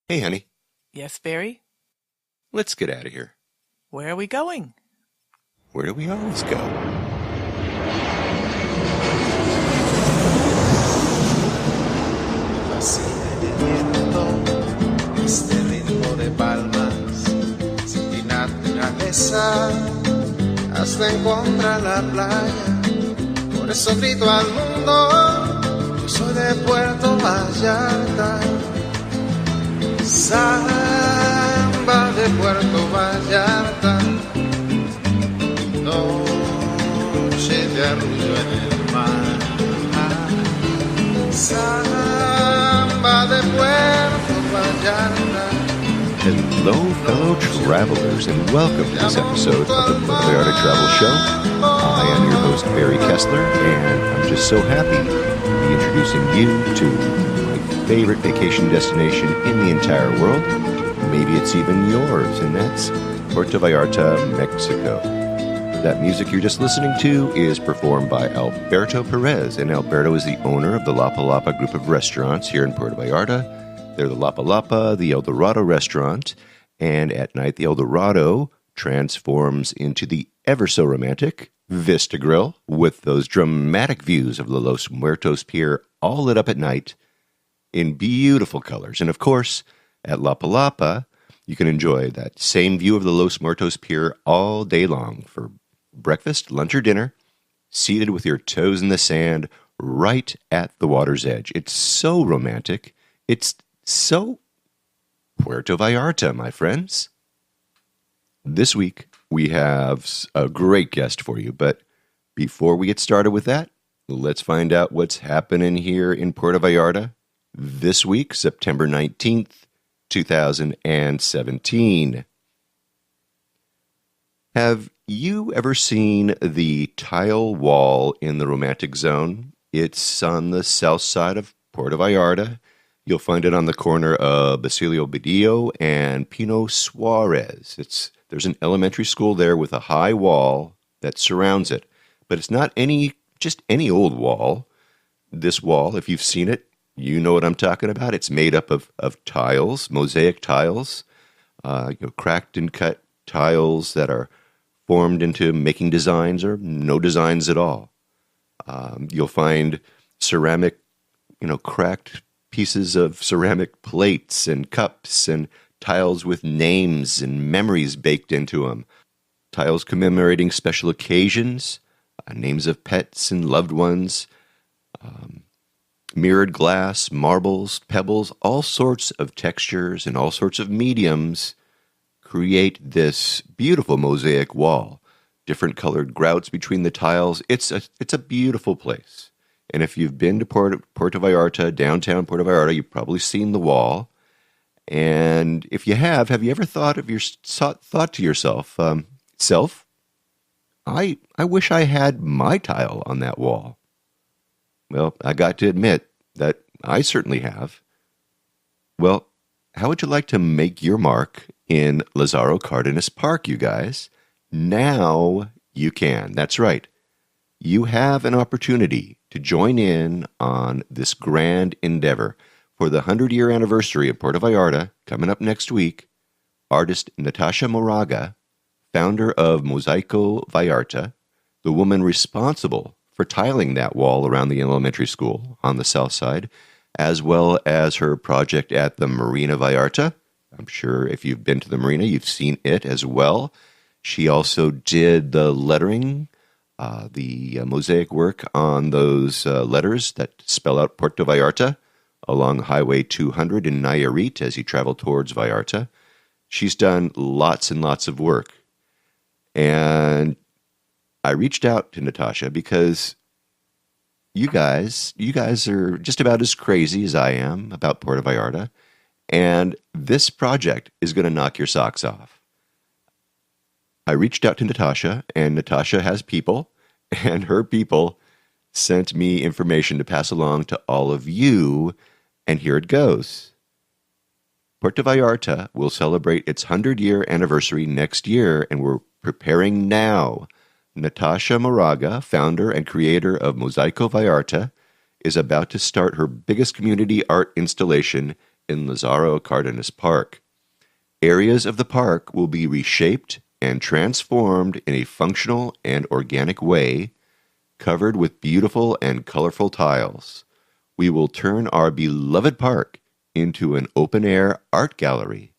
Hey, honey, Yes, Barry? let's get out of here. Where are we going? Where do we always go? Fascina el viento, este ritmo de palmas, sin ti naturaleza, hasta encontrar la playa. Por eso grito al mundo, yo soy de Puerto Vallarta. Samba de Puerto Vallarta, noche de arrullo en el mar. Samba de Puerto Vallarta. Hello, fellow travelers, and welcome to this episode of the Puerto Vallarta Travel Show. I am your host, Barry Kessler, and I'm just so happy to be introducing you to my favorite vacation destination in the entire world. Maybe it's even yours, and that's Puerto Vallarta, Mexico. That music you're just listening to is performed by Alberto Perez, and Alberto is the owner of the Lapa Lapa group of restaurants here in Puerto Vallarta. They're the Lapa Lapa, the El Dorado restaurant, and at night the El Dorado transforms into the ever-so-romantic Vista Grill with those dramatic views of the Los Muertos Pier all lit up at night in beautiful colors. And of course, at Lapa Lapa, you can enjoy that same view of the Los Muertos Pier all day long for breakfast, lunch, or dinner, seated with your toes in the sand right at the water's edge. It's so romantic. It's so Puerto Vallarta, my friends. This week, we have a great guest for you, but before we get started with that, let's find out what's happening here in Puerto Vallarta this week, September 19th, 2017. Have you ever seen the tile wall in the Romantic Zone? It's on the south side of Puerto Vallarta. You'll find it on the corner of Basilio Bedillo and Pino Suarez. There's an elementary school there with a high wall that surrounds it. But it's not just any old wall. This wall, if you've seen it, you know what I'm talking about. It's made up of tiles, mosaic tiles, cracked and cut tiles that are formed into making designs or no designs at all. You'll find ceramic, cracked pieces of ceramic plates and cups and tiles with names and memories baked into them. Tiles commemorating special occasions, names of pets and loved ones, mirrored glass, marbles, pebbles, all sorts of textures and all sorts of mediums create this beautiful mosaic wall. Different colored grouts between the tiles. It's a beautiful place. And if you've been to Puerto Vallarta, downtown Puerto Vallarta, you've probably seen the wall. And if you have you ever thought to yourself, I wish I had my tile on that wall? Well, I got to admit that I certainly have. Well, how would you like to make your mark in Lazaro Cardenas Park, you guys? Now you can. That's right. You have an opportunity to join in on this grand endeavor. For the 100-year anniversary of Puerto Vallarta, coming up next week, artist Natasha Moraga, founder of Mosaico Vallarta, the woman responsible for tiling that wall around the elementary school on the south side, as well as her project at the Marina Vallarta. I'm sure if you've been to the marina, you've seen it as well. She also did the lettering, the mosaic work on those letters that spell out Puerto Vallarta along Highway 200 in Nayarit as you travel towards Vallarta. She's done lots and lots of work. And I reached out to Natasha because you guys are just about as crazy as I am about Puerto Vallarta. And this project is going to knock your socks off. I reached out to Natasha, and Natasha has people, and her people sent me information to pass along to all of you, and here it goes. Puerto Vallarta will celebrate its 100-year anniversary next year, and we're preparing now. Natasha Moraga, founder and creator of Mosaico Vallarta, is about to start her biggest community art installation in Lazaro Cardenas Park. Areas of the park will be reshaped and transformed in a functional and organic way, covered with beautiful and colorful tiles. We will turn our beloved park into an open-air art gallery.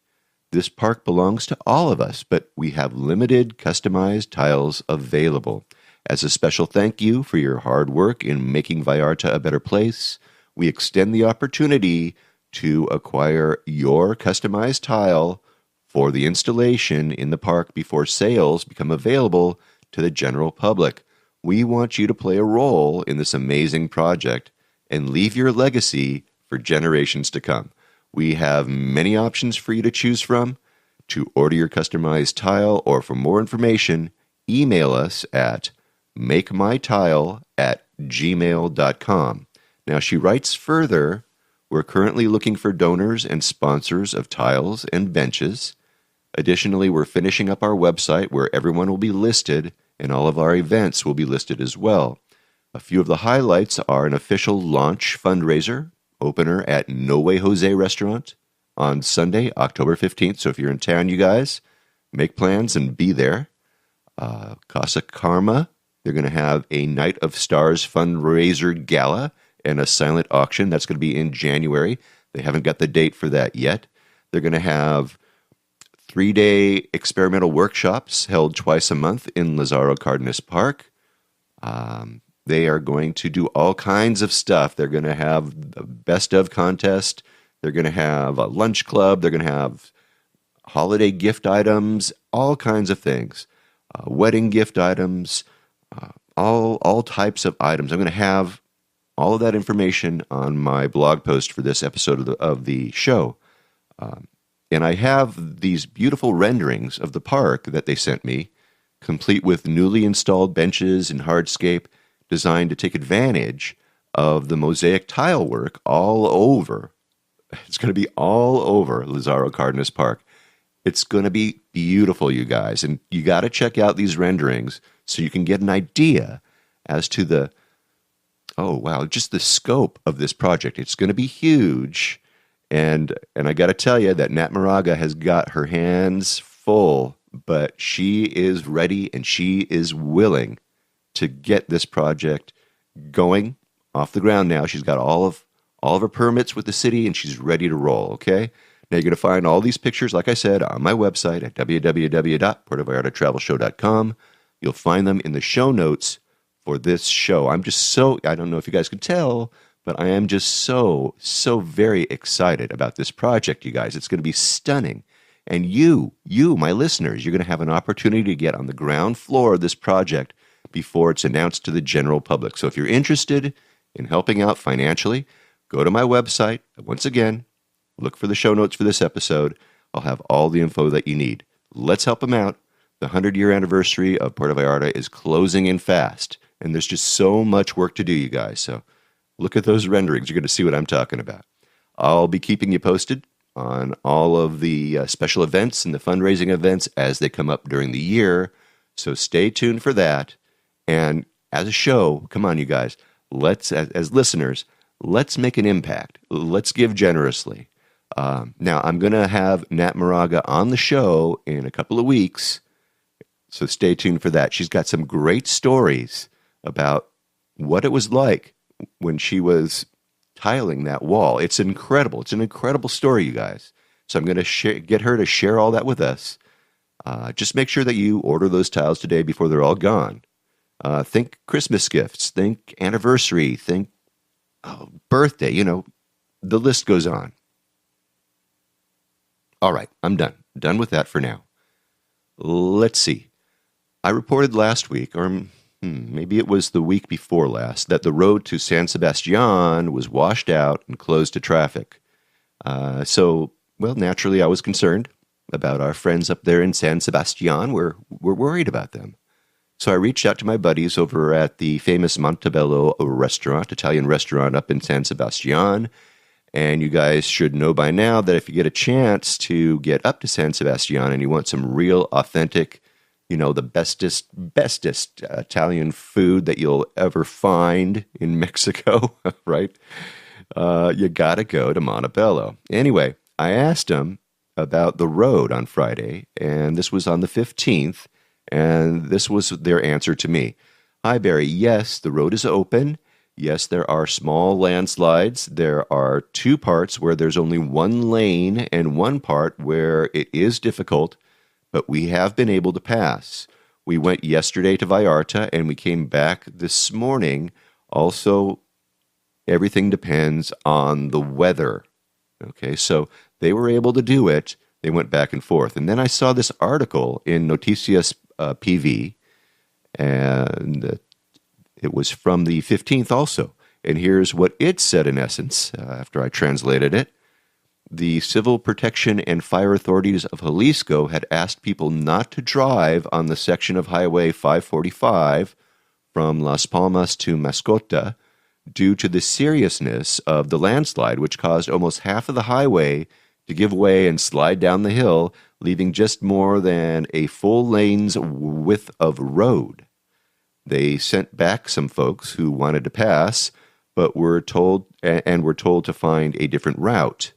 This park belongs to all of us, but we have limited customized tiles available. As a special thank you for your hard work in making Vallarta a better place, we extend the opportunity to acquire your customized tile for the installation in the park before sales become available to the general public. We want you to play a role in this amazing project and leave your legacy for generations to come. We have many options for you to choose from. To order your customized tile or for more information, email us at makemytile@gmail.com. Now, she writes further, we're currently looking for donors and sponsors of tiles and benches. Additionally, we're finishing up our website where everyone will be listed and all of our events will be listed as well. A few of the highlights are an official launch fundraiser, opener at No Way Jose Restaurant on Sunday, October 15th. So if you're in town, you guys, make plans and be there. Casa Karma, they're going to have a Night of Stars fundraiser gala and a silent auction. That's going to be in January. They haven't got the date for that yet. They're going to have 3-day experimental workshops held twice a month in Lazaro Cardenas Park. They are going to do all kinds of stuff. They're going to have the best of contest. They're going to have a lunch club. They're going to have holiday gift items, all kinds of things, wedding gift items, all types of items. I'm going to have all of that information on my blog post for this episode of the show. And I have these beautiful renderings of the park that they sent me, complete with newly installed benches and hardscape, designed to take advantage of the mosaic tile work all over. It's going to be all over Lazaro Cardenas Park. It's going to be beautiful, you guys. And you got to check out these renderings so you can get an idea as to just the scope of this project. It's going to be huge. And I got to tell you that Nat Moraga has got her hands full, but she is ready and she is willing to get this project going off the ground now. She's got all of her permits with the city and she's ready to roll, okay? Now you're going to find all these pictures, like I said, on my website at www.puertovallartatravelshow.com. You'll find them in the show notes for this show. I don't know if you guys can tell, but I am just so very excited about this project, you guys. It's going to be stunning. And you, my listeners, you're going to have an opportunity to get on the ground floor of this project before it's announced to the general public. So if you're interested in helping out financially, go to my website. Once again, look for the show notes for this episode. I'll have all the info that you need. Let's help them out. The 100-year anniversary of Puerto Vallarta is closing in fast, and there's just so much work to do, you guys. So look at those renderings. You're going to see what I'm talking about. I'll be keeping you posted on all of the special events and the fundraising events as they come up during the year. So stay tuned for that. And as a show, come on, you guys, let's, as listeners, let's make an impact. Let's give generously. Now, I'm going to have Nat Moraga on the show in a couple of weeks, so stay tuned for that. She's got some great stories about what it was like when she was tiling that wall. It's incredible. It's an incredible story, you guys. So I'm going to get her to share all that with us. Just make sure that you order those tiles today before they're all gone. Think Christmas gifts, think anniversary, think birthday, the list goes on. All right, I'm done. Done with that for now. Let's see. I reported last week, or maybe it was the week before last, that the road to San Sebastian was washed out and closed to traffic. Naturally, I was concerned about our friends up there in San Sebastian. We're worried about them. So I reached out to my buddies over at the famous Montebello restaurant, Italian restaurant up in San Sebastian. And you guys should know by now that if you get a chance to get up to San Sebastian and you want some real authentic, the bestest Italian food that you'll ever find in Mexico, right? You got to go to Montebello. Anyway, I asked him about the road on Friday, and this was on the 15th, and this was their answer to me. Hi, Barry. Yes, the road is open. Yes, there are small landslides. There are two parts where there's only one lane and one part where it is difficult, but we have been able to pass. We went yesterday to Vallarta, and we came back this morning. Also, everything depends on the weather. Okay, so they were able to do it. They went back and forth. And then I saw this article in Noticias PV, and it was from the 15th also. And here's what it said in essence after I translated it. The Civil Protection and Fire Authorities of Jalisco had asked people not to drive on the section of Highway 545 from Las Palmas to Mascota due to the seriousness of the landslide, which caused almost half of the highway to give way and slide down the hill, leaving just more than a full lane's width of road. They sent back some folks who wanted to pass, but were told to find a different route.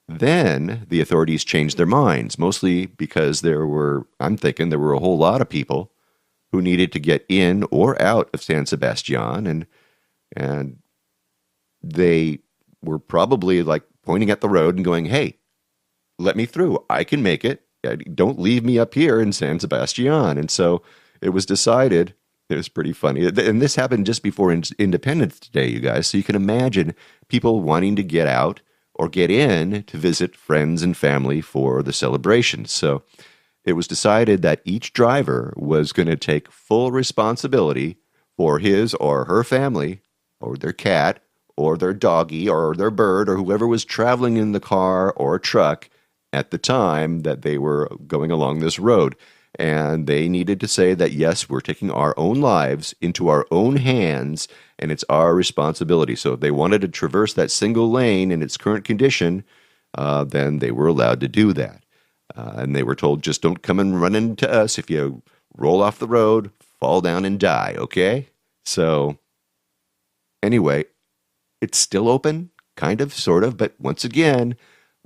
Then the authorities changed their minds, mostly because I'm thinking there were a whole lot of people who needed to get in or out of San Sebastian, and they were probably like pointing at the road and going, hey, let me through. I can make it. Don't leave me up here in San Sebastian. And so it was decided. It was pretty funny. And this happened just before Independence Day, you guys. So you can imagine people wanting to get out or get in to visit friends and family for the celebration. So it was decided that each driver was going to take full responsibility for his or her family or their cat or their doggy or their bird or whoever was traveling in the car or truck at the time that they were going along this road. And they needed to say that, yes, we're taking our own lives into our own hands, and it's our responsibility. So if they wanted to traverse that single lane in its current condition, then they were allowed to do that. And they were told, just don't come and run into us. If you roll off the road, fall down and die, okay? So anyway, it's still open, kind of, sort of, but once again,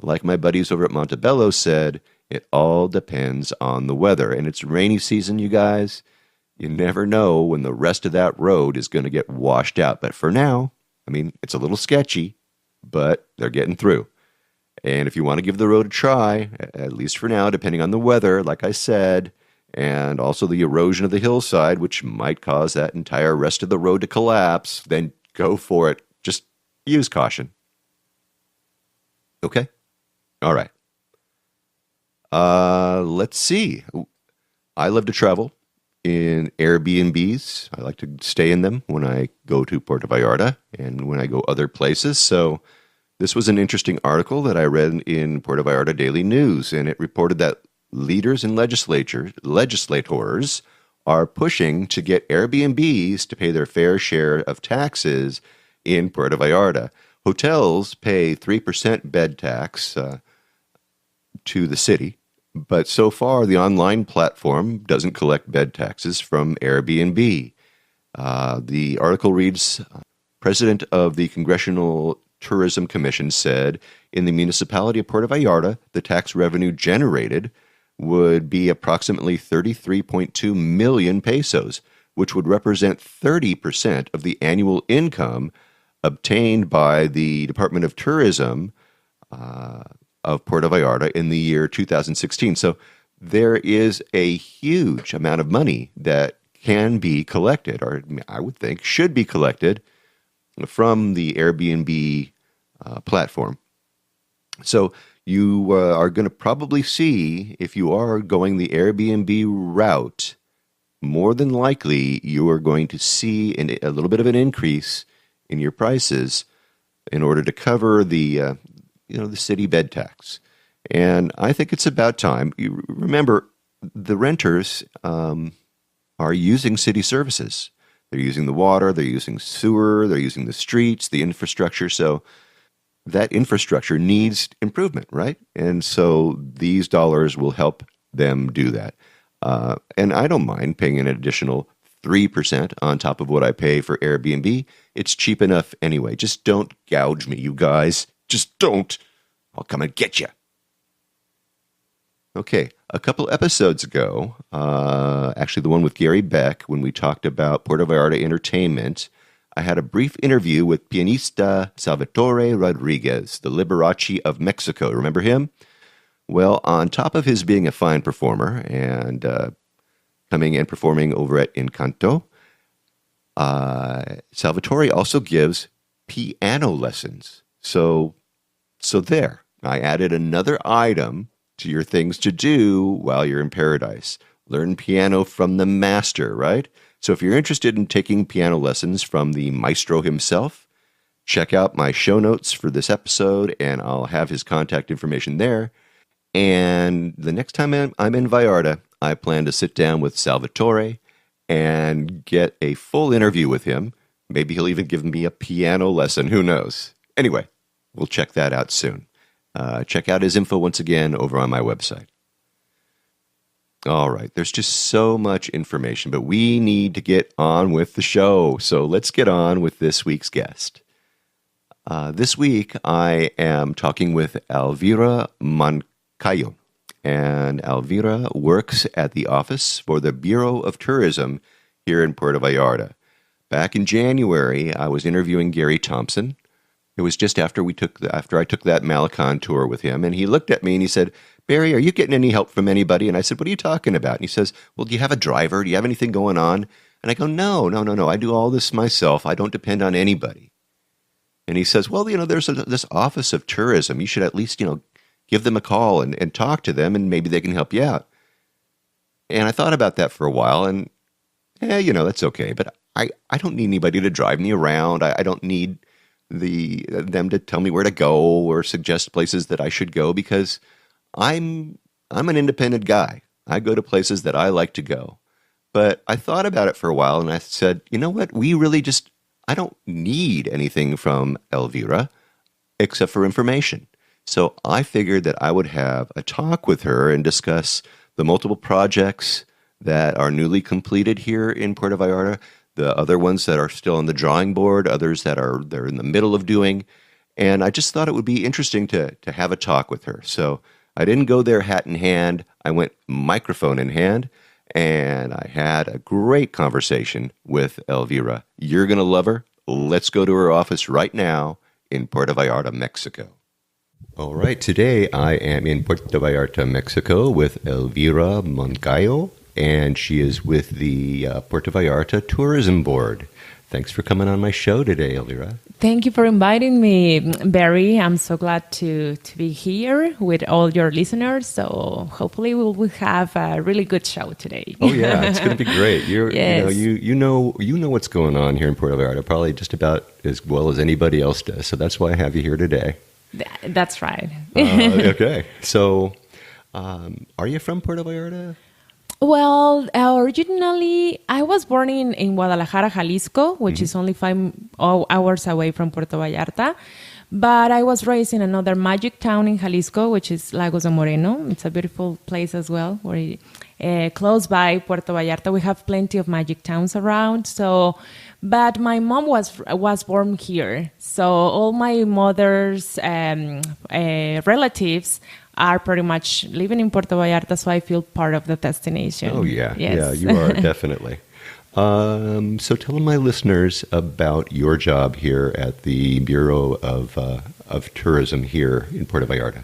like my buddies over at Montebello said, it all depends on the weather. And it's rainy season, you guys. You never know when the rest of that road is going to get washed out. But for now, I mean, it's a little sketchy, but they're getting through. And if you want to give the road a try, at least for now, depending on the weather, like I said, and also the erosion of the hillside, which might cause that entire rest of the road to collapse, then go for it. Just use caution. Okay? All right. Let's see. I love to travel in Airbnbs. I like to stay in them when I go to Puerto Vallarta and when I go other places. So this was an interesting article that I read in Puerto Vallarta Daily News, and it reported that leaders and legislators are pushing to get Airbnbs to pay their fair share of taxes in Puerto Vallarta. Hotels pay 3% bed tax to the city, but so far the online platform doesn't collect bed taxes from Airbnb. The article reads, President of the Congressional Tourism Commission said in the municipality of Puerto Vallarta, the tax revenue generated would be approximately 33.2 million pesos, which would represent 30% of the annual income obtained by the Department of Tourism of Puerto Vallarta in the year 2016. So there is a huge amount of money that can be collected, or I would think should be collected, from the Airbnb platform. So you are going to probably see, if you are going the Airbnb route, more than likely you are going to see a little bit of an increase in your prices in order to cover the city bed tax. And I think it's about time. You remember, the renters are using city services. They're using the water, they're using sewer, they're using the streets, the infrastructure. So that infrastructure needs improvement, right? And so these dollars will help them do that. And I don't mind paying an additional 3% on top of what I pay for Airbnb. It's cheap enough anyway. Just don't gouge me, you guys. Just don't. I'll come and get you. Okay, a couple episodes ago, actually the one with Gary Beck, when we talked about Puerto Vallarta entertainment, I had a brief interview with pianista Salvatore Rodriguez, the Liberace of Mexico. Remember him? Well, on top of his being a fine performer and coming and performing over at Encanto, Salvatore also gives piano lessons. So there, I added another item to your things to do while you're in paradise. Learn piano from the master, right? So if you're interested in taking piano lessons from the maestro himself, check out my show notes for this episode, and I'll have his contact information there. And the next time I'm in Vallarta, I plan to sit down with Salvatore and get a full interview with him. Maybe he'll even give me a piano lesson. Who knows? Anyway, we'll check that out soon. Check out his info once again over on my website. All right, there's just so much information, but we need to get on with the show. So let's get on with this week's guest. This week, I am talking with Elvira Moncayo. And Elvira works at the Office for the Bureau of Tourism here in Puerto Vallarta. Back in January, I was interviewing Gary Thompson. It was just after I took that Malecon tour with him, and he looked at me and he said, "Barry, are you getting any help from anybody?" And I said, "What are you talking about?" And he says, "Well, do you have a driver? Do you have anything going on?" And I go, No. I do all this myself. I don't depend on anybody." And he says, "Well, there's this Office of Tourism. You should at least, give them a call and talk to them, and maybe they can help you out." And I thought about that for a while, and that's okay. But I don't need anybody to drive me around. I don't need them to tell me where to go or suggest places that I should go, because I'm an independent guy. I go to places that I like to go. But I thought about it for a while, and I said, you know what? I don't need anything from Elvira except for information. So I figured that I would have a talk with her and discuss the multiple projects that are newly completed here in Puerto Vallarta, the other ones that are still on the drawing board, others that they're in the middle of doing. And I just thought it would be interesting to have a talk with her. So I didn't go there hat in hand. I went microphone in hand, and I had a great conversation with Elvira. You're going to love her. Let's go to her office right now in Puerto Vallarta, Mexico. All right, today I am in Puerto Vallarta, Mexico with Elvira Moncayo, and she is with the Puerto Vallarta Tourism Board. Thanks for coming on my show today, Elvira. Thank you for inviting me, Barry. I'm so glad to be here with all your listeners. So hopefully we'll have a really good show today. Oh yeah, it's going to be great. Yes. You know what's going on here in Puerto Vallarta probably just about as well as anybody else does. So that's why I have you here today. That's right. Okay. So, are you from Puerto Vallarta? Well, originally, I was born in Guadalajara, Jalisco, which is only 5 hours away from Puerto Vallarta. But I was raised in another magic town in Jalisco, which is Lagos de Moreno. It's a beautiful place as well, close by Puerto Vallarta. We have plenty of magic towns around. But my mom was born here. So all my mother's relatives are pretty much living in Puerto Vallarta, so I feel part of the destination. Oh, yeah. Yes. Yeah, you are, definitely. So tell my listeners about your job here at the Bureau of Tourism here in Puerto Vallarta.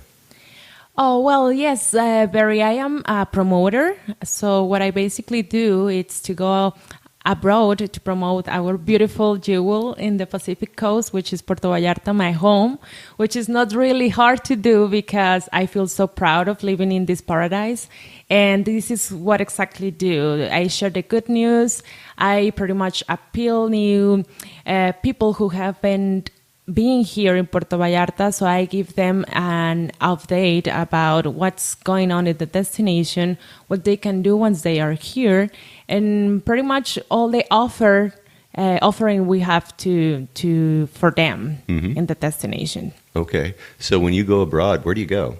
Oh, well, yes, Barry, I am a promoter. So what I basically do is to go abroad to promote our beautiful jewel in the Pacific coast, which is Puerto Vallarta, my home, which is not really hard to do because I feel so proud of living in this paradise. And this is what exactly do. I share the good news. I pretty much appeal new people who have been being here in Puerto Vallarta, so I give them an update about what's going on at the destination, what they can do once they are here, and pretty much all the offering we have for them in the destination. Okay, so when you go abroad, where do you go?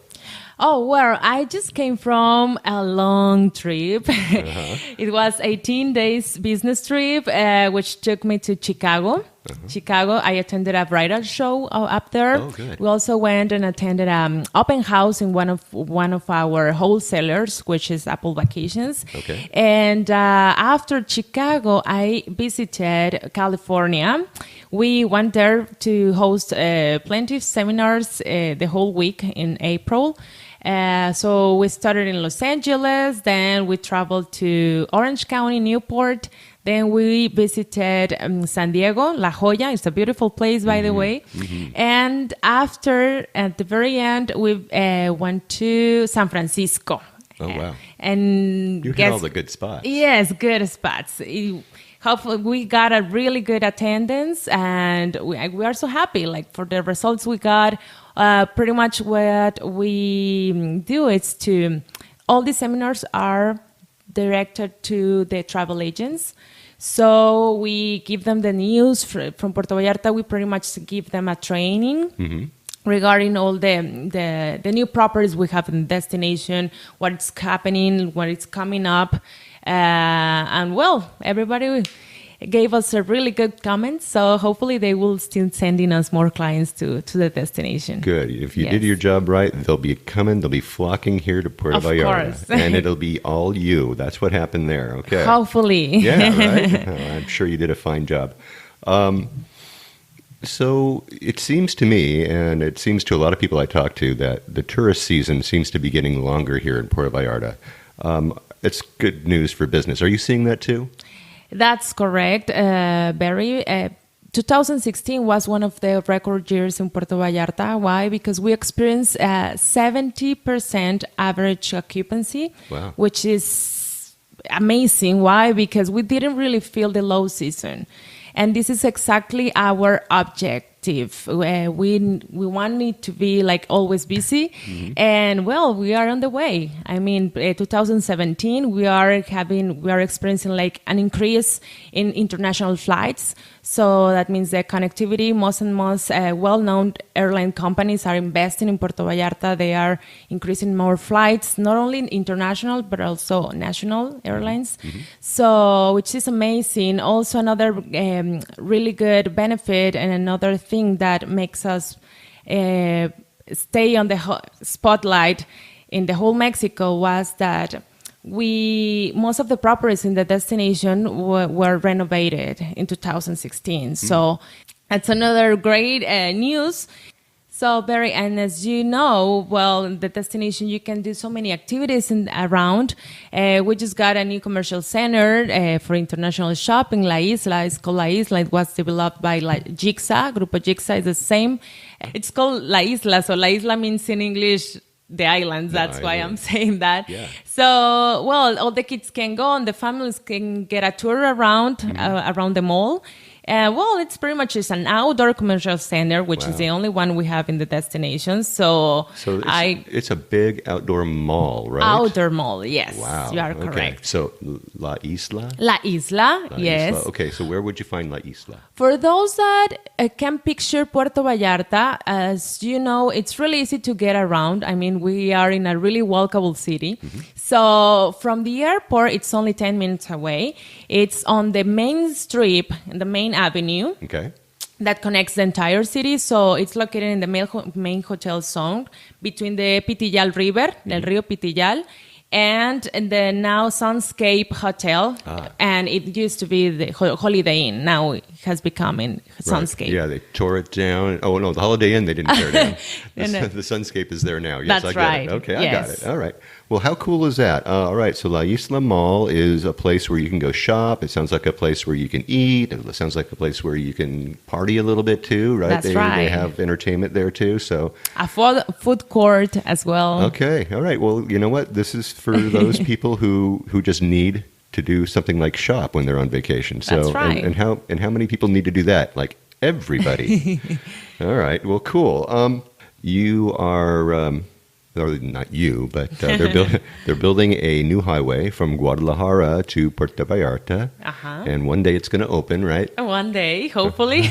Oh, well, I just came from a long trip. It was 18 days business trip, which took me to Chicago. Chicago, I attended a bridal show up there. Oh, good. We also went and attended an open house in one of our wholesalers, which is Apple Vacations. Okay. And after Chicago, I visited California. We went there to host plenty of seminars the whole week in April. So we started in Los Angeles, then we traveled to Orange County, Newport, then we visited San Diego, La Jolla. It's a beautiful place, by the way. And after, at the very end, we went to San Francisco. Oh, wow. And You hit all the good spots. Yes, good spots. Hopefully, we got a really good attendance, and we are so happy. Like for the results we got, pretty much what we do is to all the seminars are directed to the travel agents. So we give them the news from Puerto Vallarta. We pretty much give them a training. Regarding all the new properties we have in the destination, what's happening, what is coming up. And well, everybody gave us a really good comments. So hopefully they will still sending us more clients to the destination. Good. If you did your job right, they'll be flocking here to Puerto Vallarta. Course. And it'll be all you. That's what happened there. Okay. Hopefully. Yeah, right? I'm sure you did a fine job. So it seems to me, and it seems to a lot of people I talk to, that the tourist season seems to be getting longer here in Puerto Vallarta. It's good news for business. Are you seeing that too? That's correct, Barry. 2016 was one of the record years in Puerto Vallarta. Why? Because we experienced 70% average occupancy, Wow. which is amazing. Why? Because we didn't really feel the low season. And this is exactly our objective. We want it to be like always busy. And well, we are on the way. I mean, 2017, we are experiencing like an increase in international flights. So that means the connectivity, most well-known airline companies are investing in Puerto Vallarta. They are increasing more flights, not only international, but also national airlines. So, which is amazing. Also, another really good benefit and another thing that makes us stay on the spotlight in the whole Mexico was that most of the properties in the destination were renovated in 2016. So that's another great news. So, Barry, and as you know, well, the destination, you can do so many activities around. We just got a new commercial center for international shopping, La Isla. It's called La Isla. It was developed by Jigsa. Grupo Jigsa is the same. It's called La Isla. So La Isla means in English, the islands. That's why I'm saying that. Yeah. So, well, all the kids can go and the families can get a tour around the mall. Well, it's pretty much just an outdoor commercial center, which is the only one we have in the destination. So it's a big outdoor mall, right? Outdoor mall, yes. Wow. You are Okay. correct. So La Isla? La Isla, yes. Isla. Okay, so where would you find La Isla? For those that can picture Puerto Vallarta, as you know, it's really easy to get around. I mean, we are in a really walkable city. So from the airport, it's only 10 minutes away. It's on the main strip, the main avenue. Okay. That connects the entire city. So it's located in the main hotel zone between the Pitillal River, del Rio Pitillal, and the now Sunscape Hotel. And it used to be the Holiday Inn. Now it has become in Sunscape. Right. Yeah, they tore it down. Oh, no, the Holiday Inn, they didn't tear it down. The Sunscape is there now. Yes, That's I get right. it. Okay, Yes. I got it. All right. Well, how cool is that? All right, so La Isla Mall is a place where you can go shop. It sounds like a place where you can eat. It sounds like a place where you can party a little bit too, right? That's right. They have entertainment there too, so. A food court as well. Okay, all right. Well, you know what? This is for those people who just need to do something like shop when they're on vacation. So, That's right. And how many people need to do that? Like everybody. All right. Well, cool. You are or not you, but they're building a new highway from Guadalajara to Puerto Vallarta, and one day it's going to open, right? One day, hopefully.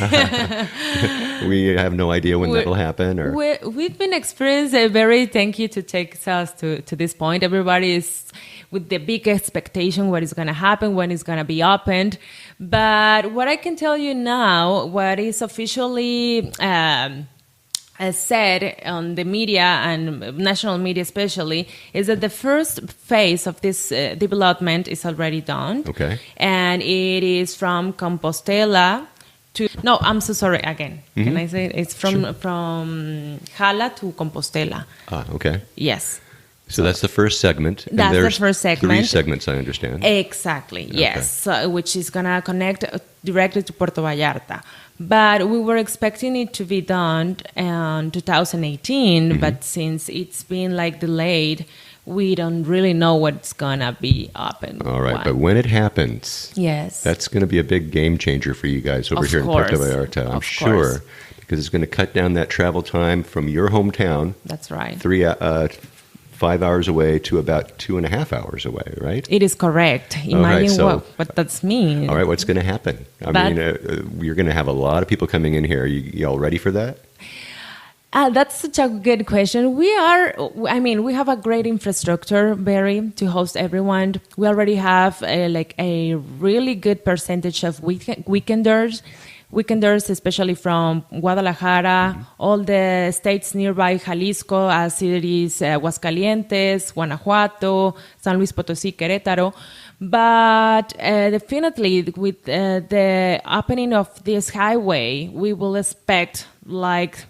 We have no idea when that'll happen. Or We've been experiencing a very thank you to take us to this point. Everybody is with the big expectation what is going to happen, when it's going to be opened. But what I can tell you now, what is officially said on the media and national media especially, is that the first phase of this development is already done. Okay. And it is from Compostela to... No, I'm so sorry again. Can I say it? It's from Jala to Compostela. Okay. Yes. So that's the first segment. And That's the there's first segment. 3 segments, I understand. Exactly, yes. So, which is going to connect directly to Puerto Vallarta. But we were expecting it to be done in 2018, but since it's been like delayed, we don't really know what's going to be open. All right, but when it happens, yes, that's going to be a big game changer for you guys over here in Puerto Vallarta, I'm sure, because it's going to cut down that travel time from your hometown. That's right. 5 hours away to about 2.5 hours away, right? It is correct. Imagine what that means. All right, what's going to happen? You're going to have a lot of people coming in here. You all ready for that? That's such a good question. We have a great infrastructure, Barry, to host everyone. We already have a really good percentage of weekenders, especially from Guadalajara, all the states nearby Jalisco, as it is Aguascalientes, Guanajuato, San Luis Potosí, Querétaro. But definitely with the opening of this highway, we will expect like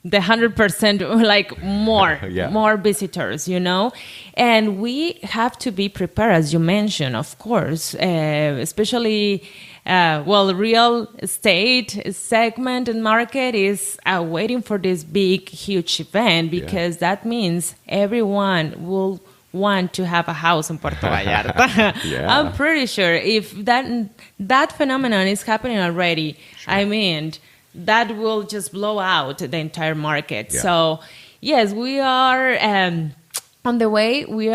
the 100%, like more visitors, and we have to be prepared, as you mentioned, of course, especially real estate segment and market is waiting for this big, huge event, because that means everyone will want to have a house in Puerto Vallarta. I'm pretty sure if that phenomenon is happening already, I mean, that will just blow out the entire market. Yeah. So, yes, we are on the way. We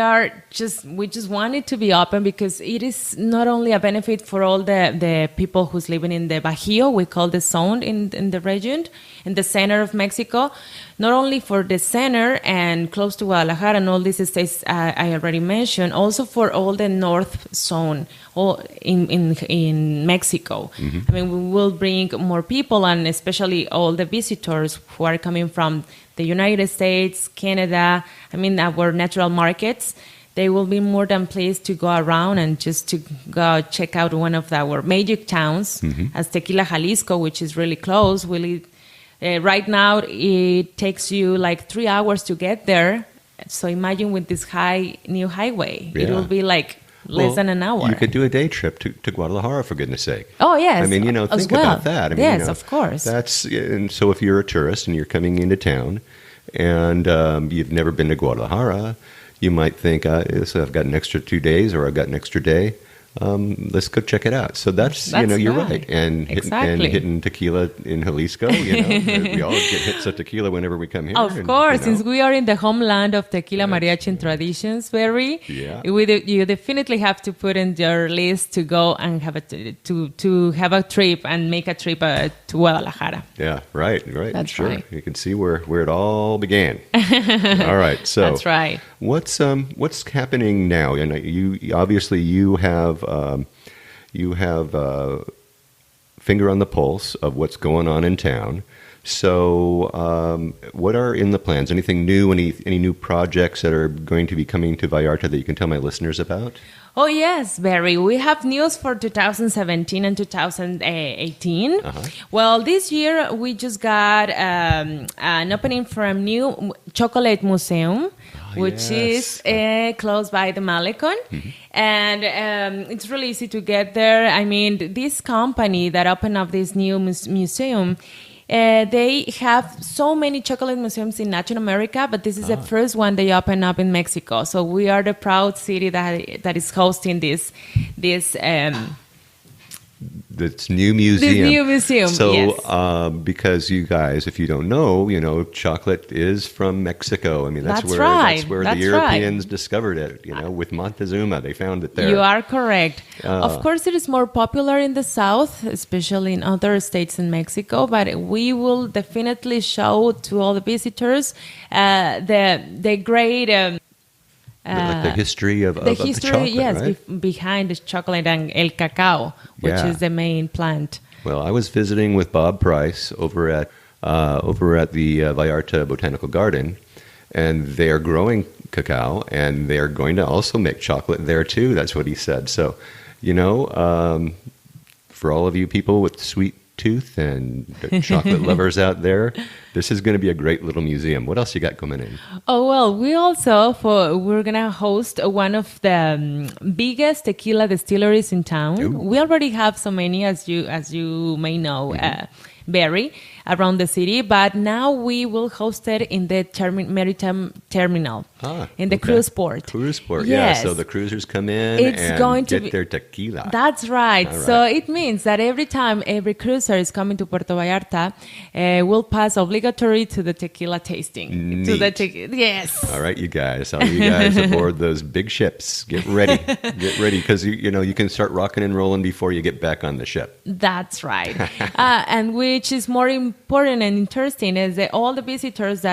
just want it to be open because it is not only a benefit for all the people who's living in the Bajío, we call the zone in the region, in the center of Mexico, not only for the center and close to Guadalajara and all these states I already mentioned, also for all the north zone in Mexico. I mean, we will bring more people, and especially all the visitors who are coming from the United States, Canada, our natural markets. They will be more than pleased to go around and just to go check out one of our major towns, as Tequila, Jalisco, which is really close. Right now, it takes you like 3 hours to get there. So imagine with this new highway, it will be like less than an hour. You could do a day trip to Guadalajara, for goodness sake. Oh, yes. Think about that. Yes, of course. And so if you're a tourist and you're coming into town and you've never been to Guadalajara, you might think, so I've got an extra 2 days or I've got an extra day. Let's go check it out. So that's you're right. And hitting tequila in Jalisco, we all get hits of tequila whenever we come here. Of course, since we are in the homeland of Tequila Mariachi Traditions, you definitely have to put in your list to go and have a trip and make a trip to Guadalajara. Yeah, right. That's sure. Right. You can see where it all began. All right. So that's right. What's happening now? And you have finger on the pulse of what's going on in town. So, what are in the plans? Anything new? Any new projects that are going to be coming to Vallarta that you can tell my listeners about? Oh, yes, Barry. We have news for 2017 and 2018. Well, this year we just got an opening for a new chocolate museum, which is close by the Malecon. And it's really easy to get there. I mean, this company that opened up this new museum, they have so many chocolate museums in Latin America, but this is the first one they open up in Mexico. So we are the proud city that is hosting this this new museum. This new museum, So, yes. because you guys, if you don't know, chocolate is from Mexico. I mean, that's where right. that's where That's the Europeans discovered it. With Montezuma, they found it there. You are correct. Of course, it is more popular in the south, especially in other states in Mexico. But we will definitely show to all the visitors the great. Like the history of the chocolate, yes, right? behind the chocolate and el cacao, which Yeah. is the main plant. Well, I was visiting with Bob Price over at the Vallarta Botanical Garden, and they are growing cacao, and they are going to also make chocolate there too. That's what he said. So, for all of you people with sweet tooth and chocolate lovers out there, this is going to be a great little museum. What else you got coming in? Oh well, we're gonna host one of the biggest tequila distilleries in town. Ooh. We already have so many, as you may know, Barry, around the city. But now we will host it in the maritime terminal, in the okay. cruise port. Cruise port, Yes. yeah. So the cruisers come in It's and going to get be- their tequila. That's right. All right. So it means that every time every cruiser is coming to Puerto Vallarta, we'll pass obligatory to the tequila tasting. Neat. Yes. All right, you guys. All you guys aboard those big ships, get ready. Get ready, because you can start rocking and rolling before you get back on the ship. That's right. And which is more important and interesting is that all the visitors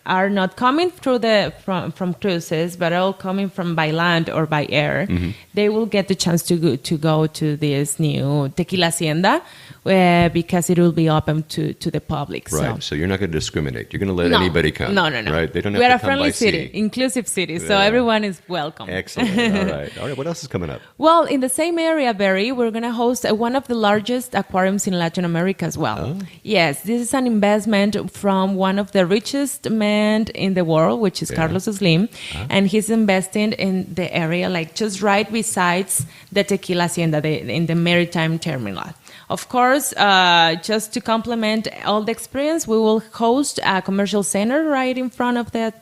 are not coming through from cruises, but all coming from by land or by air. Mm-hmm. They will get the chance to go to this new Tequila Hacienda because it will be open to the public. Right. So you're not going to discriminate. You're going to let No. anybody come. No. Right. They don't have We're to a come friendly by city, sea. inclusive city, so Yeah. everyone is welcome. Excellent. All right. What else is coming up? Well, in the same area, Barry, we're going to host one of the largest aquariums in Latin America as well. Oh. Yes, this is an investment from one of the richest men in the world, which is Yeah. Carlos Slim, and he's investing in the area, like just right besides the Tequila Hacienda, in the maritime terminal. Of course, just to complement all the experience, we will host a commercial center right in front of the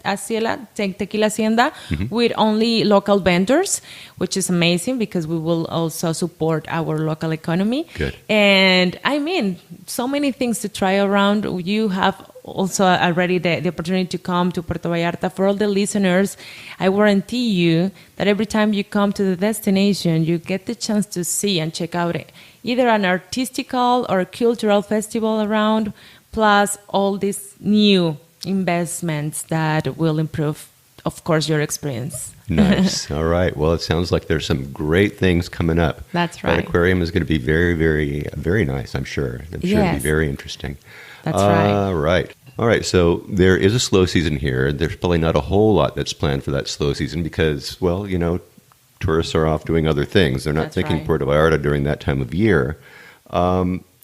Tequila Hacienda with only local vendors, which is amazing because we will also support our local economy. Good. And I mean, so many things to try around. You have also already the opportunity to come to Puerto Vallarta. For all the listeners, I guarantee you that every time you come to the destination, you get the chance to see and check out either an artistical or cultural festival around, plus all these new investments that will improve, of course, your experience. Nice. All right. Well, it sounds like there's some great things coming up. That's That right. aquarium is going to be very, very, very nice, I'm sure. I'm sure it'll be Yes. very interesting. That's right. All right. All right. So there is a slow season here. There's probably not a whole lot that's planned for that slow season because, well, tourists are off doing other things. They're not That's thinking right. Puerto Vallarta during that time of year.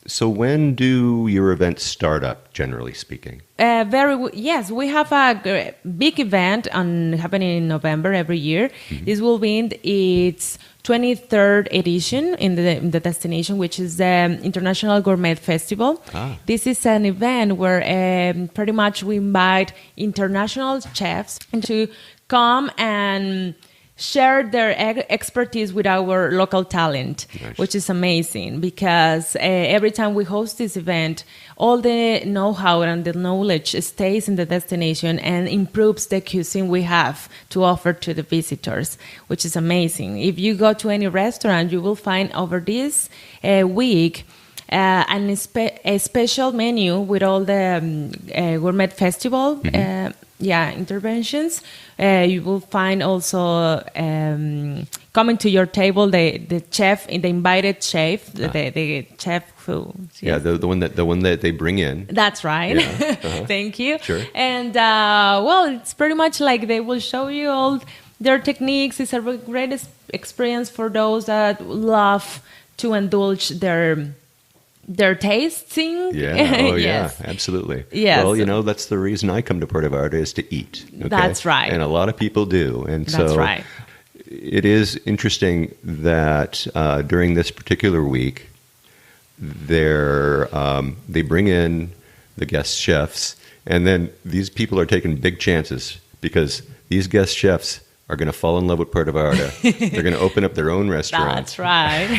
So when do your events start up, generally speaking? Yes, we have a big event happening in November every year. This will be in its 23rd edition in the destination, which is the International Gourmet Festival. This is an event where pretty much we invite international chefs to come and share their expertise with our local talent, Nice. which is amazing because every time we host this event, all the know-how and the knowledge stays in the destination and improves the cuisine we have to offer to the visitors, which is amazing. If you go to any restaurant, you will find over this week a special menu with all the gourmet festival interventions. You will find also coming to your table the chef, the invited chef, the chef who. Yeah, the one that they bring in. That's right. Yeah, Thank you. Sure. And it's pretty much like they will show you all their techniques. It's a great experience for those that love to indulge their tasting. Yeah. Oh, Yes. yeah. Absolutely. Yes. Well, that's the reason I come to Puerto Vallarta is to eat. Okay? That's right. And a lot of people do. And That's so right. it is interesting that during this particular week, they bring in the guest chefs, and then these people are taking big chances because these guest chefs are going to fall in love with Puerto Vallarta. They're going to open up their own restaurant. That's right.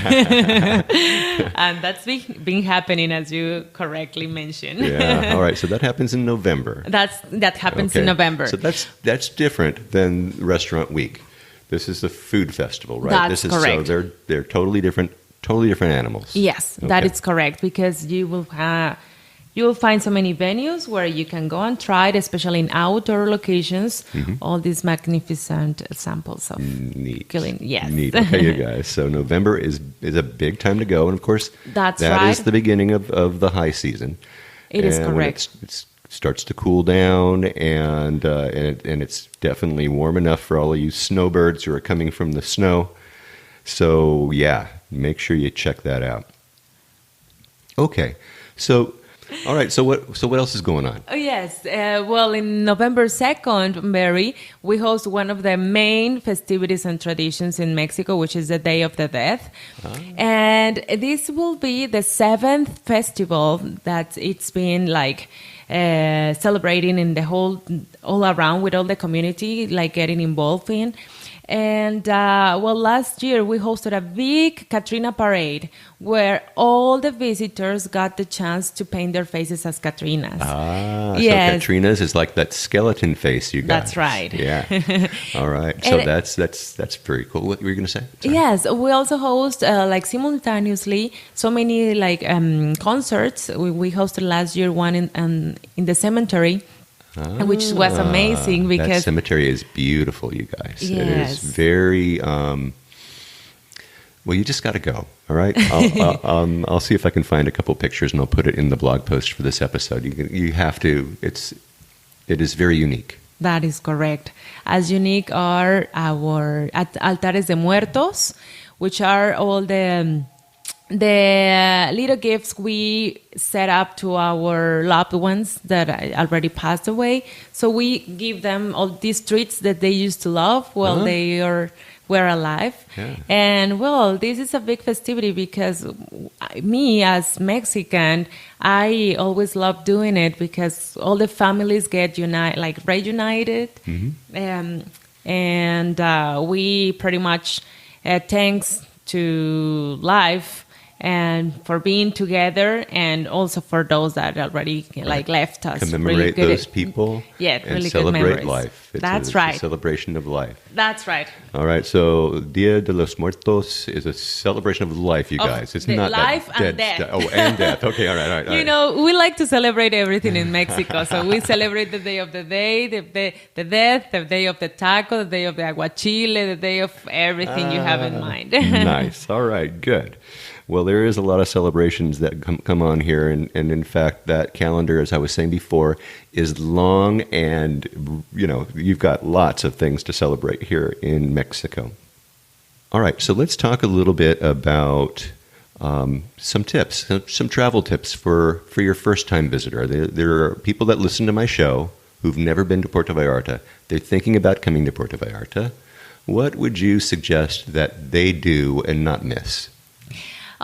And that's been happening, as you correctly mentioned. Yeah. All right. So that happens in November. That happens in November. So that's different than Restaurant Week. This is the food festival, right? That's correct. So they're totally different animals. Yes, that is correct, because you will find so many venues where you can go and try it, especially in outdoor locations, all these magnificent samples of Neat. killing. Yes. Neat. Okay, you guys. So November is a big time to go. And, of course, that is the beginning of the high season. It is correct. When it starts to cool down, and it's definitely warm enough for all of you snowbirds who are coming from the snow. So, yeah, make sure you check that out. Okay. So... All right, so what else is going on? Oh, yes. Well, in November 2nd, Mary, we host one of the main festivities and traditions in Mexico, which is the Day of the Dead. And this will be the 7th festival that it's been like celebrating in the all around with all the community, like getting involved in. And, last year we hosted a big Katrina parade where all the visitors got the chance to paint their faces as Katrinas. Yes. So Katrina's is like that skeleton face you got. That's right. Yeah. All right. So that's very cool. What were you going to say? Sorry. Yes. We also host, simultaneously, so many, concerts. We hosted last year one in the cemetery. Which was amazing because that cemetery is beautiful, you guys. Yes. It is very well. You just got to go. All right. I'll see if I can find a couple pictures and I'll put it in the blog post for this episode. You have to. It is very unique. That is correct. As unique are our altares de muertos, which are all the little gifts we set up to our loved ones that already passed away. So we give them all these treats that they used to love while they were alive. Yeah. And, this is a big festivity because me, as Mexican, I always love doing it because all the families get reunited. And we pretty much, thanks to life, and for being together, and also for those that already left us. Commemorate really those people. Yeah, and really celebrate good memories. Life. It's right. A celebration of life. That's right. All right. So Dia de los Muertos is a celebration of life, you guys. It's not life that and dead death. Oh, and death. Okay. All right. You know, we like to celebrate everything in Mexico. So we celebrate the Day of the Day, the death, the Day of the Taco, the Day of the Aguachile, the Day of everything you have in mind. Nice. All right. Good. Well, there is a lot of celebrations that come on here, and in fact, that calendar, as I was saying before, is long, and you've got lots of things to celebrate here in Mexico. All right, so let's talk a little bit about some tips, some travel tips for your first-time visitor. There are people that listen to my show who've never been to Puerto Vallarta. They're thinking about coming to Puerto Vallarta. What would you suggest that they do and not miss?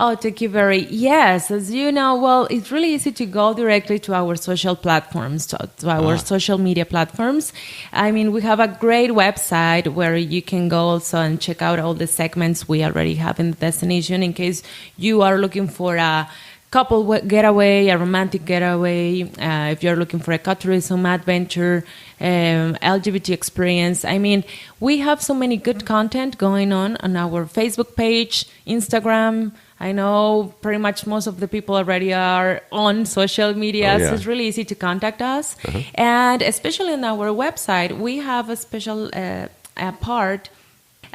Oh, thank you very. Yes, as you know, it's really easy to go directly to our social platforms, to our social media platforms. I mean, we have a great website where you can go also and check out all the segments we already have in the destination in case you are looking for a couple getaway, a romantic getaway, if you're looking for ecotourism, adventure, LGBT experience. I mean, we have so many good content going on our Facebook page, Instagram. I know pretty much most of the people already are on social media, so it's really easy to contact us. And especially on our website, we have a special part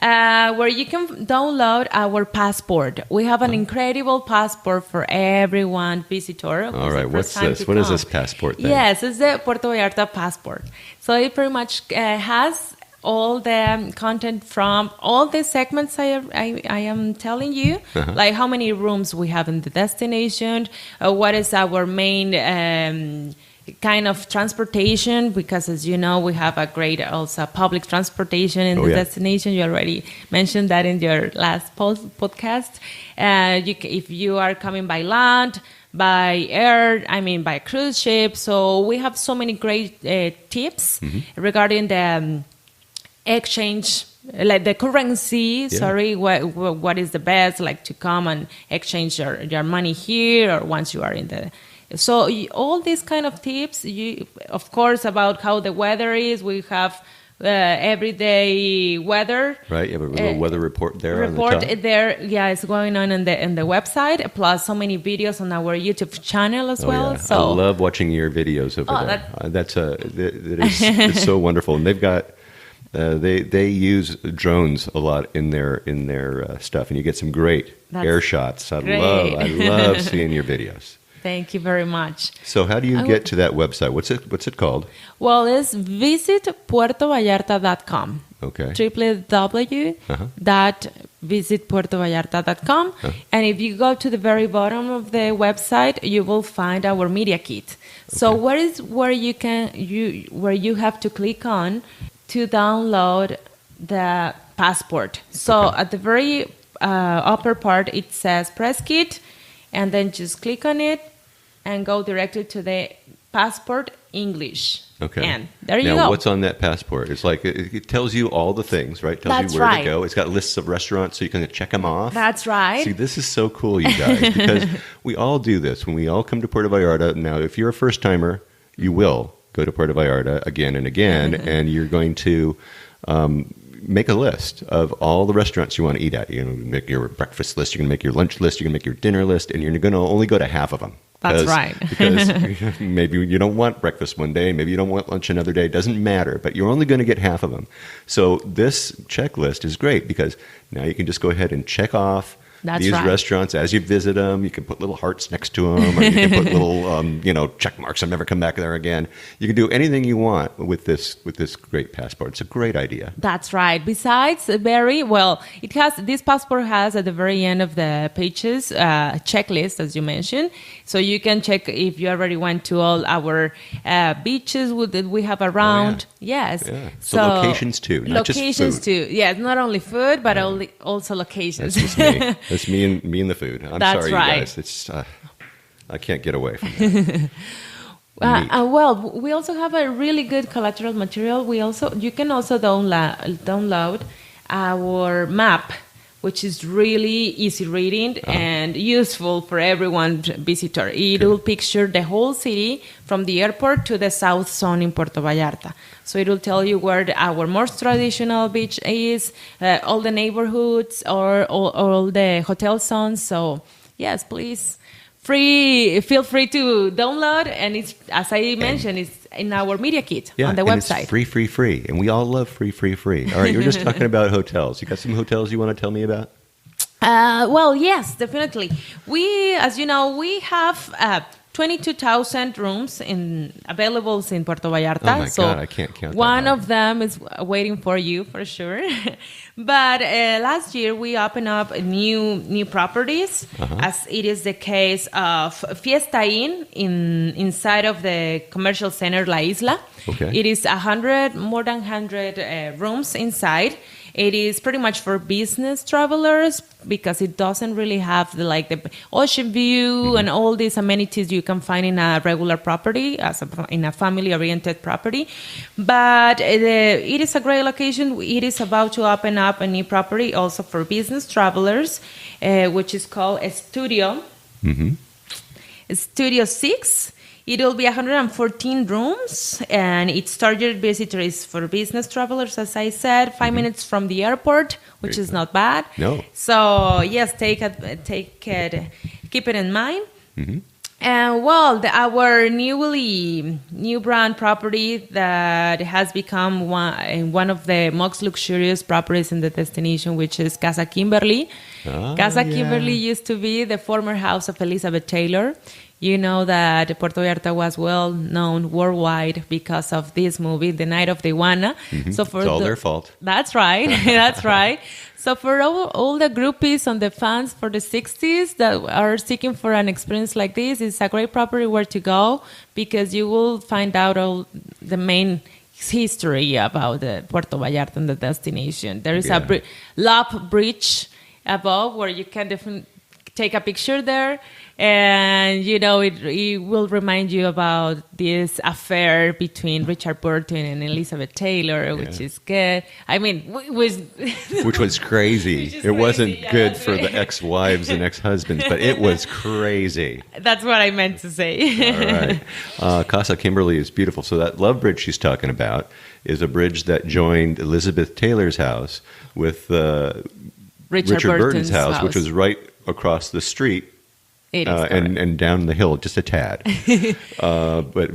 where you can download our passport. We have an incredible passport for everyone visitor. All right, what's this? What is this passport thing? Yes, it's the Puerto Vallarta passport. So it pretty much has all the content from all the segments I am telling you, like how many rooms we have in the destination, what is our main kind of transportation, because as you know, we have a great also public transportation in the destination. You already mentioned that in your last podcast. If you are coming by land, by air, by cruise ship. So we have so many great tips regarding exchange like the currency. Sorry, what is the best, like to come and exchange your money here, or once you are in the. So all these kind of tips, of course, about how the weather is. We have everyday weather. Right, you have a little weather report there. Report on the top. there, yeah, it's going on in the website. Plus, so many videos on our YouTube channel as well. Yeah. So I love watching your videos over there. It's so wonderful, and they've got. They use drones a lot in their stuff, and you get some great air shots. I love seeing your videos. Thank you very much. So how do you get to that website? What's it called? Well, it's visit puertovallarta.com. Okay. www.visitpuertovallarta.com. And if you go to the very bottom of the website, you will find our media kit. So where you have to click on to download the passport. So at the very upper part, it says press kit, and then just click on it and go directly to the passport English. Okay. And there you go. Now, what's on that passport? It's like it tells you all the things, right? Tells you where to go. It's got lists of restaurants so you can check them off. That's right. See, this is so cool, you guys, because we all do this. When we all come to Puerto Vallarta, now, if you're a first-timer, you will go to Puerto Vallarta again and again, and you're going to make a list of all the restaurants you want to eat at. You're going to make your breakfast list, you're going to make your lunch list, you're going to make your dinner list, and you're going to only go to half of them. That's right. Because maybe you don't want breakfast one day, maybe you don't want lunch another day, it doesn't matter, but you're only going to get half of them. So this checklist is great because now you can just go ahead and check off these restaurants as you visit them. You can put little hearts next to them, or you can put little, check marks and never come back there again. You can do anything you want with this great passport. It's a great idea. That's right. Besides, this passport has at the very end of the pages a checklist, as you mentioned. So you can check if you already went to all our beaches that we have around. Oh, yeah. Yes. Yeah. So locations too, not just food. Locations too. Yes, not only food, but also locations. That's just me. That's me and the food. I'm That's sorry, right. you guys. It's I can't get away from that. We also have a really good collateral material. You can also download our map, which is really easy reading and useful for everyone visitor. It will picture the whole city from the airport to the south zone in Puerto Vallarta. So it will tell you where our most traditional beach is, all the neighborhoods, or all the hotel zones. So yes, please. Feel free to download, and it's, as I mentioned, it's in our media kit on the website. It's free, and we all love free. All right, you were just talking about hotels. You got some hotels you want to tell me about? Yes, definitely. As you know, we have 22,000 rooms available in Puerto Vallarta. Oh my God, I can't count that. One of them is waiting for you for sure. But last year we opened up new properties, as it is the case of Fiesta Inn inside of the commercial center La Isla. Okay. It is more than 100 rooms inside. It is pretty much for business travelers because it doesn't really have the ocean view and all these amenities you can find in a regular property, in a family-oriented property. But it is a great location. It is about to open up a new property also for business travelers, which is called a Studio. Studio 6. It will be 114 rooms, and its target visitor is for business travelers, as I said, 5 minutes from the airport, which is not bad. No. So yes, keep it in mind. And our new brand property that has become one of the most luxurious properties in the destination, which is Casa Kimberley. Casa Kimberley used to be the former house of Elizabeth Taylor. You know that Puerto Vallarta was well known worldwide because of this movie, The Night of the Iguana. So it's all their fault. That's right. That's right. So for all the groupies and the fans for the 60s that are seeking for an experience like this, it's a great property where to go because you will find out all the main history about the Puerto Vallarta and the destination. There is a Lop Bridge above where you can take a picture there. And, it will remind you about this affair between Richard Burton and Elizabeth Taylor, which is good. I mean, which was crazy. It wasn't good for the ex-wives and ex-husbands, but it was crazy. That's what I meant to say. All right. Casa Kimberley is beautiful. So that love bridge she's talking about is a bridge that joined Elizabeth Taylor's house with Richard Burton's house, which was right across the street. And down the hill just a tad. But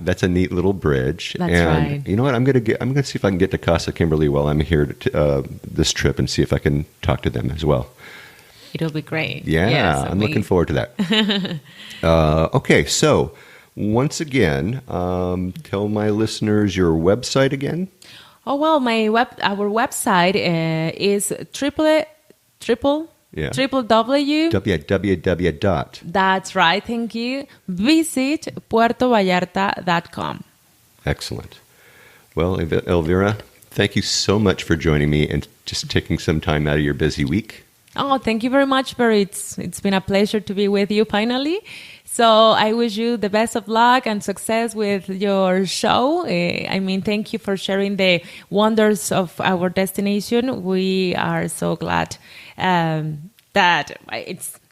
that's a neat little bridge. That's and right. You know what? I'm gonna see if I can get to Casa Kimberley while I'm here this trip and see if I can talk to them as well. It'll be great. Yeah, yes, I'm looking forward to that. Okay, so once again, tell my listeners your website again. Oh well, our website is www. That's right, thank you. Visit puertovallarta.com. Excellent. Well, Elvira, thank you so much for joining me and just taking some time out of your busy week. Oh, thank you very much, Barry. It's been a pleasure to be with you finally. So I wish you the best of luck and success with your show. Thank you for sharing the wonders of our destination. We are so glad that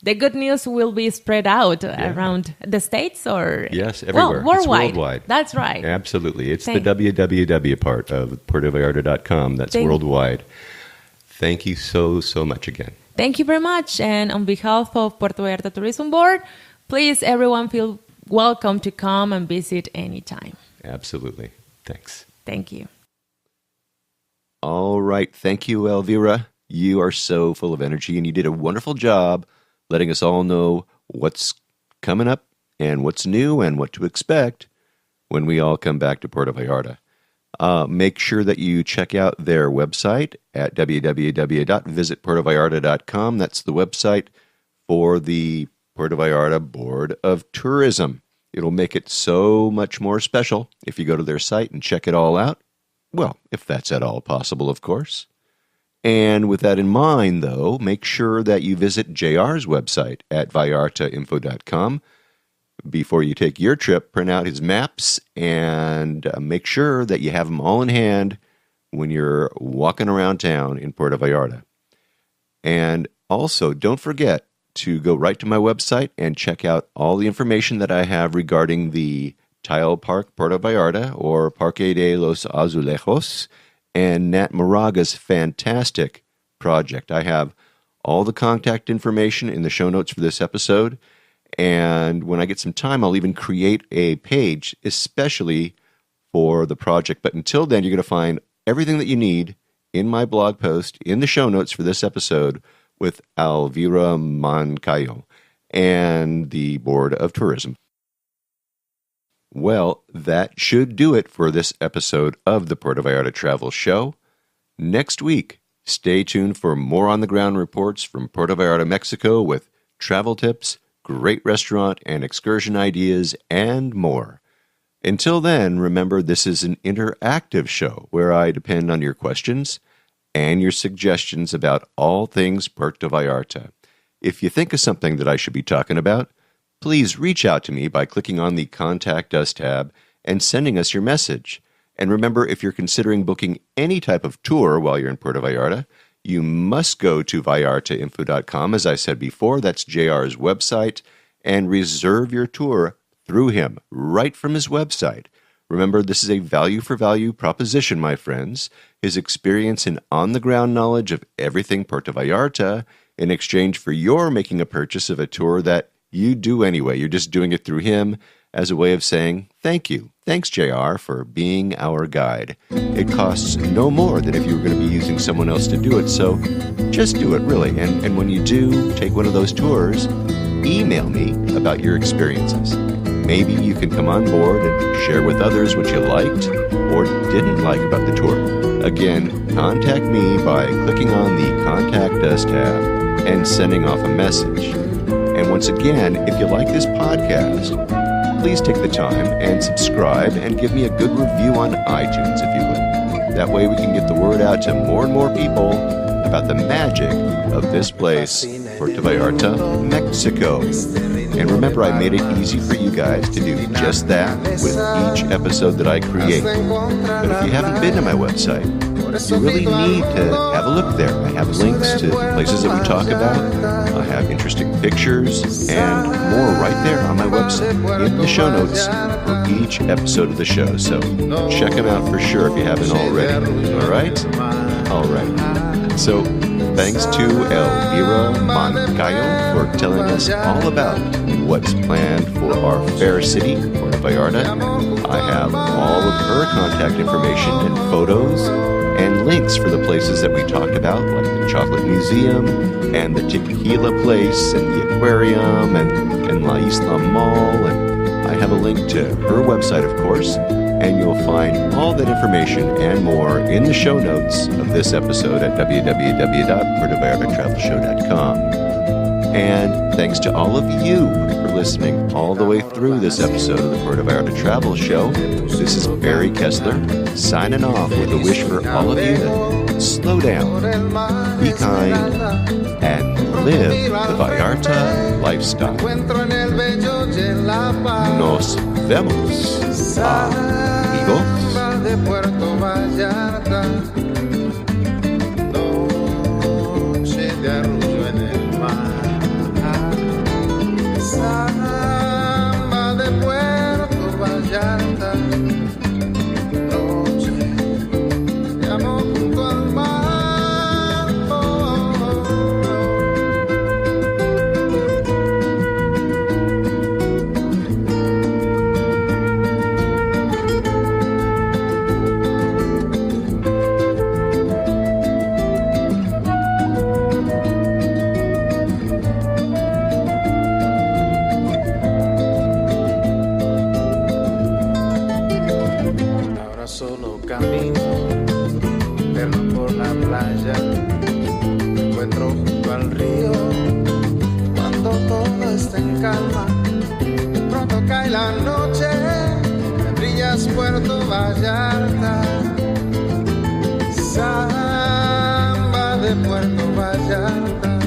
the good news will be spread out around the States or... Yes, everywhere. Worldwide. It's worldwide. That's right. Absolutely. It's the www part of puertovallarta.com. That's worldwide. Thank you so, so much again. Thank you very much. And on behalf of Puerto Vallarta Tourism Board, please, everyone, feel welcome to come and visit anytime. Absolutely. Thanks. Thank you. All right. Thank you, Elvira. You are so full of energy, and you did a wonderful job letting us all know what's coming up and what's new and what to expect when we all come back to Puerto Vallarta. Make sure that you check out their website at www.visitpuertovallarta.com. That's the website for the Puerto Vallarta Board of Tourism. It'll make it so much more special if you go to their site and check it all out. Well, if that's at all possible, of course. And with that in mind, though, make sure that you visit JR's website at vallartainfo.com. Before you take your trip, print out his maps and make sure that you have them all in hand when you're walking around town in Puerto Vallarta. And also, don't forget to go right to my website and check out all the information that I have regarding the Tile Park Puerto Vallarta, or Parque de los Azulejos, and Nat Moraga's fantastic project. I have all the contact information in the show notes for this episode, and when I get some time, I'll even create a page especially for the project. But until then, you're going to find everything that you need in my blog post, in the show notes for this episode, with Elvira Moncayo and the Board of Tourism. Well, that should do it for this episode of the Puerto Vallarta Travel Show. Next week, stay tuned for more on-the-ground reports from Puerto Vallarta, Mexico, with travel tips, great restaurant and excursion ideas, and more. Until then, remember, this is an interactive show where I depend on your questions and your suggestions about all things Puerto Vallarta. If you think of something that I should be talking about, please reach out to me by clicking on the Contact Us tab and sending us your message. And remember, if you're considering booking any type of tour while you're in Puerto Vallarta, you must go to vallartainfo.com. As I said before, that's JR's website, and reserve your tour through him right from his website. Remember, this is a value-for-value proposition, my friends. His experience and on-the-ground knowledge of everything Puerto Vallarta in exchange for your making a purchase of a tour that you do anyway. You're just doing it through him as a way of saying thank you. Thanks, JR, for being our guide. It costs no more than if you were going to be using someone else to do it, so just do it, really. And when you do take one of those tours, email me about your experiences. Maybe you can come on board and share with others what you liked or didn't like about the tour. Again, contact me by clicking on the Contact Us tab and sending off a message. And once again, if you like this podcast, please take the time and subscribe and give me a good review on iTunes, if you would. That way we can get the word out to more and more people about the magic of this place Puerto Vallarta, Mexico. And remember, I made it easy for you guys to do just that with each episode that I create. But if you haven't been to my website, you really need to have a look there. I have links to places that we talk about. I have interesting pictures and more right there on my website in the show notes for each episode of the show. So check them out for sure if you haven't already. All right? All right. So thanks to Elvira Moncayo for telling us all about what's planned for our fair city, Puerto Vallarta. I have all of her contact information and photos and links for the places that we talked about, like the Chocolate Museum and the Tequila Place and the Aquarium and La Isla Mall. And I have a link to her website, of course, and you'll find all that information and more in the show notes of this episode at www.puertovallartatravelshow.com. And thanks to all of you for listening all the way through this episode of the Puerto Vallarta Travel Show. This is Barry Kessler signing off with a wish for all of you to slow down, be kind, and live the Vallarta lifestyle. Nos vemos, amigos. De Puerto Vallarta, noche de arrullo en el mar. Samba de Puerto Vallarta, noche de amor junto al mar. Solo camino, perro por la playa, me encuentro junto al río, cuando todo está en calma, pronto cae la noche, me brillas Puerto Vallarta, samba de Puerto Vallarta.